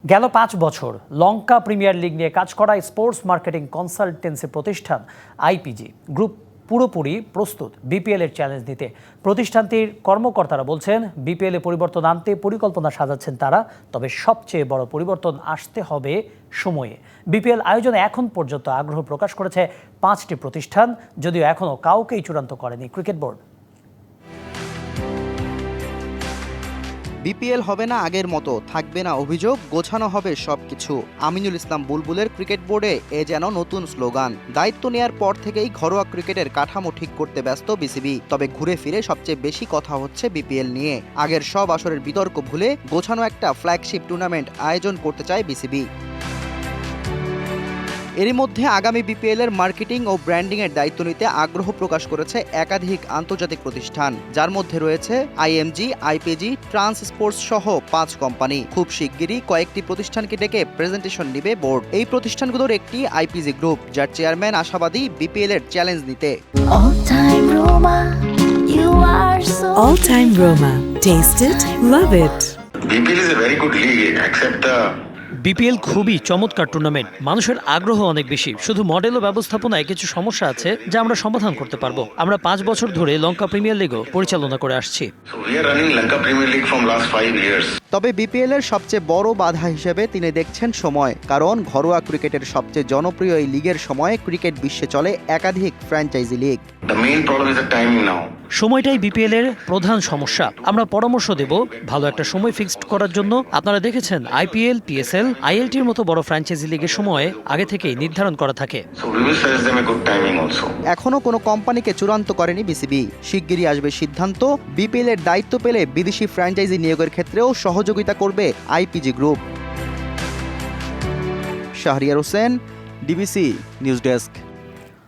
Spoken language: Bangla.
গেল ৫ বছর লঙ্কা প্রিমিয়ার লিগ নিয়ে কাজ করা স্পোর্টস মার্কেটিং কনসালটেন্সি প্রতিষ্ঠান আইপিজি গ্রুপ পুরোপুরি প্রস্তুত বিপিএল এর চ্যালেঞ্জ নিতে। প্রতিষ্ঠানটির কর্মকর্তারা বলছেন, বিপিএল এ পরিবর্তন আনতে পরিকল্পনা সাজাচ্ছেন তারা, তবে সবচেয়ে বড় পরিবর্তন আসতে হবে সময়ে। বিপিএল আয়োজনে এখন পর্যন্ত আগ্রহ প্রকাশ করেছে ৫টি প্রতিষ্ঠান, যদিও এখনও কাউকেই চূড়ান্ত করেনি ক্রিকেট বোর্ড। বিপিএল হবে না আগের মতো, থাকবে না অভিযোগ, গোছানো হবে সবকিছু। আমিনুল ইসলাম বুলবুলের ক্রিকেট বোর্ডে এ যেন নতুন স্লোগান। দায়িত্ব নেয়ার পর থেকেই ঘরোয়া ক্রিকেটের কাঠামো ঠিক করতে ব্যস্ত বিসিবি। তবে ঘুরে ফিরে সবচেয়ে বেশি কথা হচ্ছে বিপিএল নিয়ে। আগের সব আসরের বিতর্ক ভুলে গোছানো একটা ফ্ল্যাগশিপ টুর্নামেন্ট আয়োজন করতে চায় বিসিবি। এরই মধ্যে আগামী বিপিএল এর মার্কেটিং ও ব্র্যান্ডিং এর দায়িত্ব নিতে আগ্রহ প্রকাশ করেছে একাধিক আন্তর্জাতিক প্রতিষ্ঠান, যার মধ্যে রয়েছে আইএমজি, আইপিজি, ট্রান্স স্পোর্টস সহ 5 কোম্পানি। খুব শিগগিরই কয়েকটি প্রতিষ্ঠানকে ডেকে প্রেজেন্টেশন নেবে বোর্ড। এই প্রতিষ্ঠানগুলোর একটি আইপিজি গ্রুপ, যার চেয়ারম্যান আশাবাদী বিপিএল এর চ্যালেঞ্জ নিতে। All time Roma. Taste it, love it. BPL is a very good league, except the BPL খুবই চমৎকার টুর্নামেন্ট, মানুষের আগ্রহ অনেক বেশি। শুধু মডেল ও ব্যবস্থাপনায় কিছু সমস্যা আছে যা আমরা সমাধান করতে পারবো। আমরা 5 বছর ধরে লঙ্কা প্রিমিয়ার লিগও পরিচালনা করে আসছি। So we are running Lanka Premier League from last 5 years. তবে বিপিএল এর সবচেয়ে বড় বাধা হিসেবে তিনি দেখছেন সময়। কারণ ঘরোয়া ক্রিকেটের সবচেয়ে জনপ্রিয় এই লিগের সময় ক্রিকেট বিশ্বে চলে একাধিক franchise league. The main problem is the timing now. সময়টাই বিপিএল এর প্রধান সমস্যা। আমরা পরামর্শ দেব ভালো একটা সময় ফিক্সড করার জন্য। আপনারা দেখেছেন আইপিএল, পিএসএল, আইএলটির মতো বড় ফ্র্যাঞ্চাইজি লিগের সময় আগে থেকেই নির্ধারণ করা থাকে। So we will suggest them a good timing also. এখনো কোনো কোম্পানিকে চূড়ান্ত করেনি বিসিবি। শিগগিরই আসবে সিদ্ধান্ত। বিপিএল এর দায়িত্ব পেলে বিদেশি ফ্র্যাঞ্চাইজি নিয়োগের ক্ষেত্রেও সহযোগিতা করবে IPG group. Shahriar Hossain, DBC news desk.